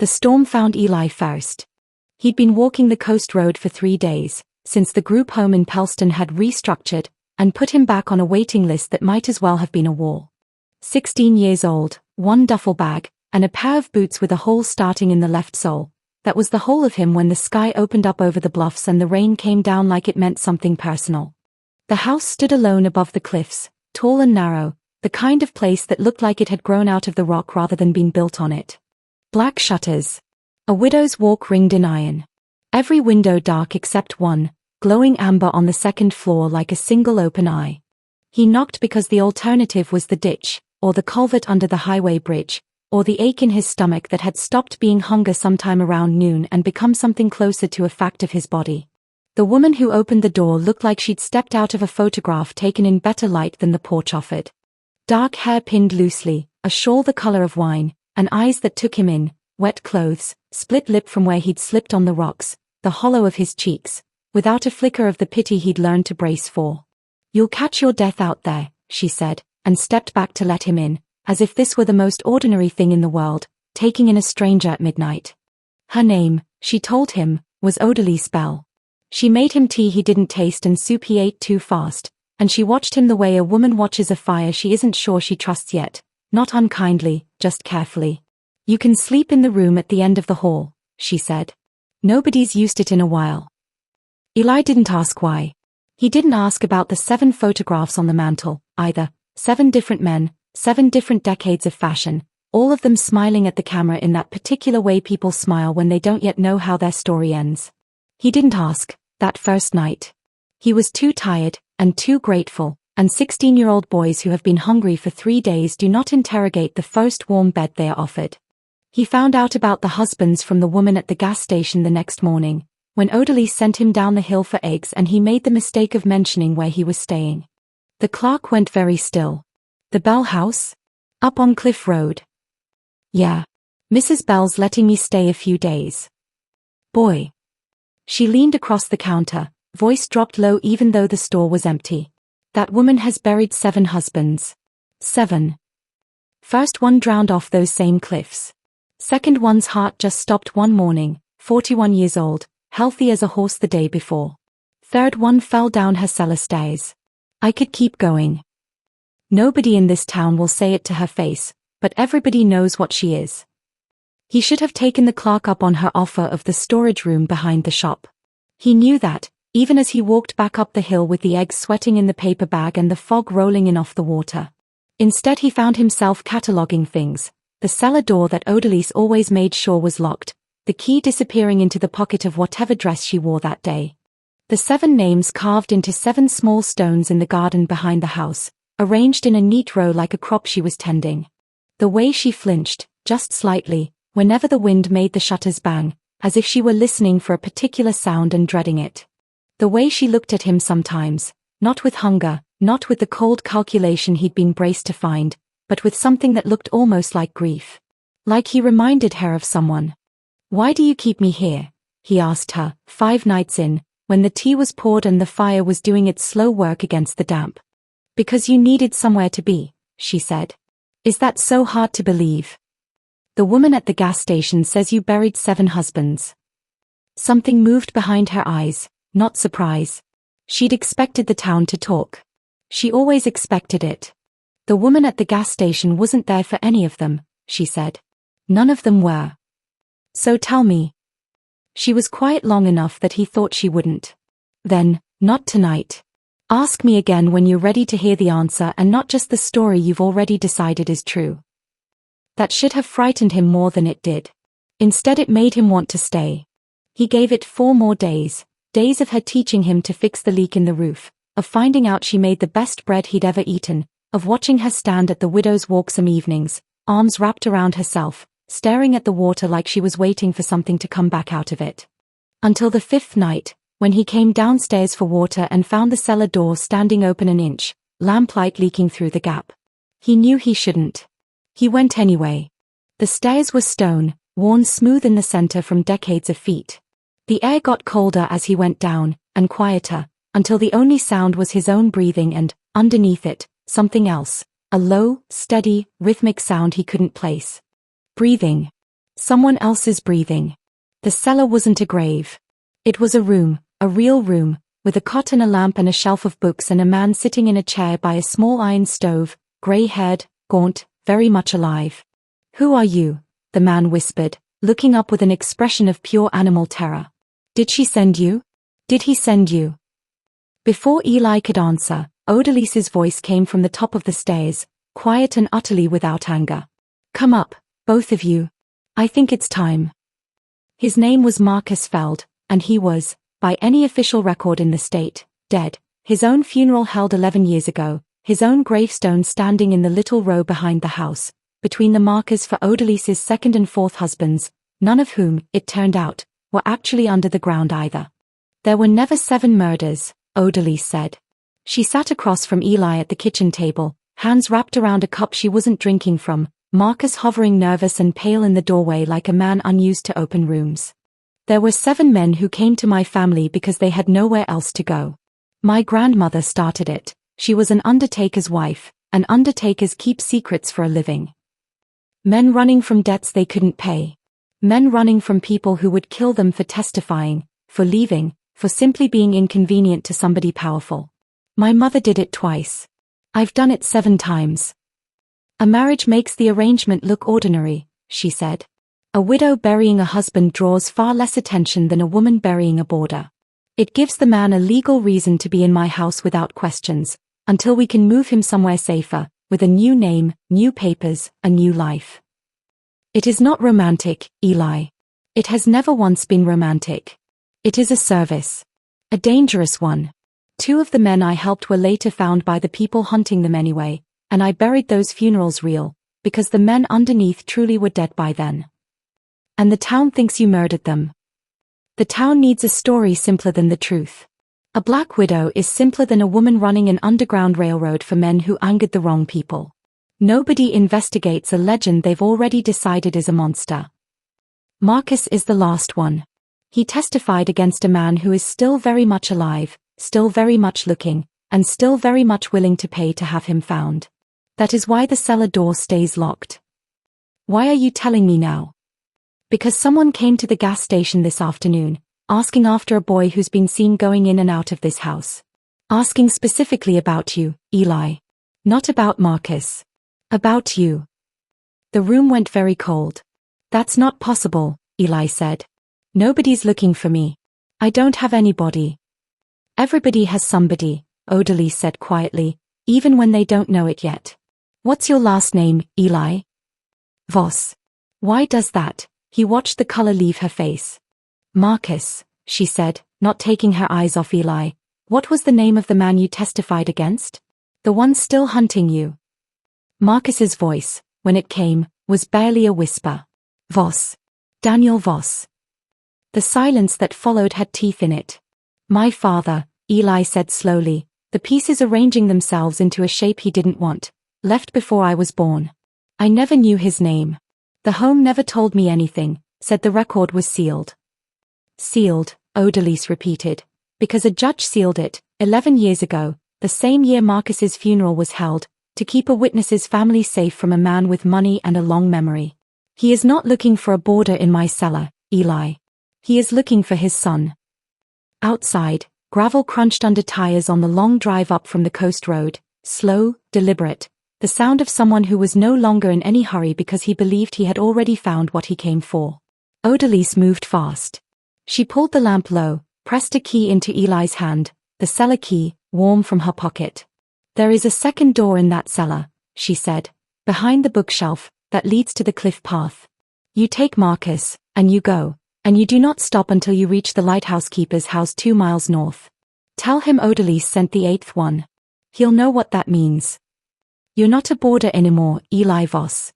The storm found Eli first. He'd been walking the coast road for 3 days, since the group home in Pelston had restructured and put him back on a waiting list that might as well have been a wall. 16 years old, 1 duffel bag, and a pair of boots with a hole starting in the left sole. That was the whole of him when the sky opened up over the bluffs and the rain came down like it meant something personal. The house stood alone above the cliffs, tall and narrow, the kind of place that looked like it had grown out of the rock rather than been built on it. Black shutters. A widow's walk ringed in iron. Every window dark except one, glowing amber on the 2nd floor like a single open eye. He knocked because the alternative was the ditch, or the culvert under the highway bridge, or the ache in his stomach that had stopped being hunger sometime around noon and become something closer to a fact of his body. The woman who opened the door looked like she'd stepped out of a photograph taken in better light than the porch offered. Dark hair pinned loosely, a shawl the color of wine, and eyes that took him in, wet clothes, split lip from where he'd slipped on the rocks, the hollow of his cheeks, without a flicker of the pity he'd learned to brace for. "You'll catch your death out there," she said, and stepped back to let him in, as if this were the most ordinary thing in the world, taking in a stranger at midnight. Her name, she told him, was Odalise Bell. She made him tea he didn't taste and soup he ate too fast, and she watched him the way a woman watches a fire she isn't sure she trusts yet, not unkindly, just carefully. "You can sleep in the room at the end of the hall," she said. "Nobody's used it in a while." Eli didn't ask why. He didn't ask about the 7 photographs on the mantel, either. 7 different men, 7 different decades of fashion, all of them smiling at the camera in that particular way people smile when they don't yet know how their story ends. He didn't ask, that first night. He was too tired, and too grateful, and 16-year-old boys who have been hungry for 3 days do not interrogate the first warm bed they are offered. He found out about the husbands from the woman at the gas station the next morning, when Odalise sent him down the hill for eggs and he made the mistake of mentioning where he was staying. The clerk went very still. "The Bell house? Up on Cliff Road?" "Yeah. Mrs. Bell's letting me stay a few days." "Boy." She leaned across the counter, voice dropped low even though the store was empty. "That woman has buried 7 husbands. 7. First one drowned off those same cliffs. Second one's heart just stopped one morning, 41 years old, healthy as a horse the day before. Third one fell down her cellar stairs. I could keep going. Nobody in this town will say it to her face, but everybody knows what she is." He should have taken the clerk up on her offer of the storage room behind the shop. He knew that, even as he walked back up the hill with the eggs sweating in the paper bag and the fog rolling in off the water. Instead he found himself cataloguing things, the cellar door that Odalise always made sure was locked, the key disappearing into the pocket of whatever dress she wore that day. The 7 names carved into 7 small stones in the garden behind the house, arranged in a neat row like a crop she was tending. The way she flinched, just slightly, whenever the wind made the shutters bang, as if she were listening for a particular sound and dreading it. The way she looked at him sometimes, not with hunger, not with the cold calculation he'd been braced to find, but with something that looked almost like grief. Like he reminded her of someone. "Why do you keep me here?" he asked her, 5 nights in, when the tea was poured and the fire was doing its slow work against the damp. "Because you needed somewhere to be," she said. "Is that so hard to believe? The woman at the gas station says you buried 7 husbands." Something moved behind her eyes, not surprise. She'd expected the town to talk. She always expected it. "The woman at the gas station wasn't there for any of them," she said. "None of them were. So tell me." She was quiet long enough that he thought she wouldn't. "Then, not tonight. Ask me again when you're ready to hear the answer and not just the story you've already decided is true." That should have frightened him more than it did. Instead it made him want to stay. He gave it 4 more days, days of her teaching him to fix the leak in the roof, of finding out she made the best bread he'd ever eaten, of watching her stand at the widow's walk some evenings, arms wrapped around herself, staring at the water like she was waiting for something to come back out of it. Until the 5th night, when he came downstairs for water and found the cellar door standing open an inch, lamplight leaking through the gap. He knew he shouldn't. He went anyway. The stairs were stone, worn smooth in the center from decades of feet. The air got colder as he went down, and quieter, until the only sound was his own breathing and, underneath it, something else, a low, steady, rhythmic sound he couldn't place. Breathing. Someone else's breathing. The cellar wasn't a grave. It was a room, a real room, with a cot and a lamp and a shelf of books and a man sitting in a chair by a small iron stove, grey-haired, gaunt, very much alive. "Who are you?" the man whispered, looking up with an expression of pure animal terror. "Did she send you? Did he send you?" Before Eli could answer, Odalise's voice came from the top of the stairs, quiet and utterly without anger. "Come up, both of you. I think it's time." His name was Marcus Feld, and he was, by any official record in the state, dead. His own funeral held 11 years ago, his own gravestone standing in the little row behind the house, between the markers for Odalise's second and fourth husbands, none of whom, it turned out, were actually under the ground either. There were never 7 murders, Odalise said. She sat across from Eli at the kitchen table, hands wrapped around a cup she wasn't drinking from, Marcus hovering nervous and pale in the doorway like a man unused to open rooms. "There were 7 men who came to my family because they had nowhere else to go. My grandmother started it. She was an undertaker's wife, and undertakers keep secrets for a living. Men running from debts they couldn't pay. Men running from people who would kill them for testifying, for leaving, for simply being inconvenient to somebody powerful. My mother did it twice. I've done it 7 times. A marriage makes the arrangement look ordinary," she said. "A widow burying a husband draws far less attention than a woman burying a boarder. It gives the man a legal reason to be in my house without questions, until we can move him somewhere safer, with a new name, new papers, a new life. It is not romantic, Eli. It has never once been romantic. It is a service. A dangerous one. 2 of the men I helped were later found by the people hunting them anyway, and I buried those funerals real, because the men underneath truly were dead by then. And the town thinks you murdered them. The town needs a story simpler than the truth. A black widow is simpler than a woman running an underground railroad for men who angered the wrong people. Nobody investigates a legend they've already decided is a monster. Marcus is the last one. He testified against a man who is still very much alive, still very much looking, and still very much willing to pay to have him found. That is why the cellar door stays locked. Why are you telling me now? Because someone came to the gas station this afternoon, asking after a boy who's been seen going in and out of this house. Asking specifically about you, Eli. Not about Marcus. About you. The room went very cold. That's not possible, Eli said. Nobody's looking for me. I don't have anybody. Everybody has somebody, Odalise said quietly, even when they don't know it yet. What's your last name, Eli? Voss. Why does that? He watched the color leave her face. Marcus, she said, not taking her eyes off Eli. What was the name of the man you testified against? The one still hunting you. Marcus's voice, when it came, was barely a whisper. Voss. Daniel Voss. The silence that followed had teeth in it. My father, Eli said slowly, the pieces arranging themselves into a shape he didn't want, left before I was born. I never knew his name. The home never told me anything, said the record was sealed. Sealed, Odalise repeated, because a judge sealed it, 11 years ago, the same year Marcus's funeral was held, to keep a witness's family safe from a man with money and a long memory. He is not looking for a boarder in my cellar, Eli. He is looking for his son. Outside, gravel crunched under tires on the long drive up from the coast road, slow, deliberate, the sound of someone who was no longer in any hurry because he believed he had already found what he came for. Odalise moved fast. She pulled the lamp low, pressed a key into Eli's hand, the cellar key, warm from her pocket. There is a second door in that cellar, she said, behind the bookshelf, that leads to the cliff path. You take Marcus, and you go, and you do not stop until you reach the lighthouse keeper's house 2 miles north. Tell him Odalise sent the 8th one. He'll know what that means. You're not a boarder anymore, Eli Voss.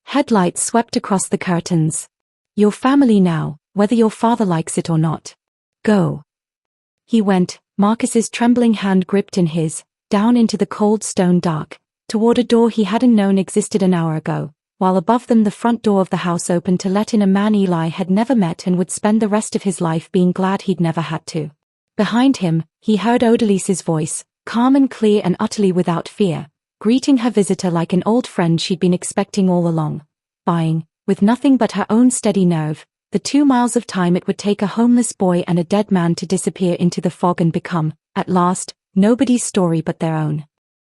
Headlights swept across the curtains. Your family now, whether your father likes it or not. Go. He went, Marcus's trembling hand gripped in his, down into the cold stone dark, toward a door he hadn't known existed an hour ago, while above them the front door of the house opened to let in a man Eli had never met and would spend the rest of his life being glad he'd never had to. Behind him, he heard Odalise's voice, calm and clear and utterly without fear, greeting her visitor like an old friend she'd been expecting all along. Buying, with nothing but her own steady nerve, the 2 miles of time it would take a homeless boy and a dead man to disappear into the fog and become, at last, nobody's story but their own.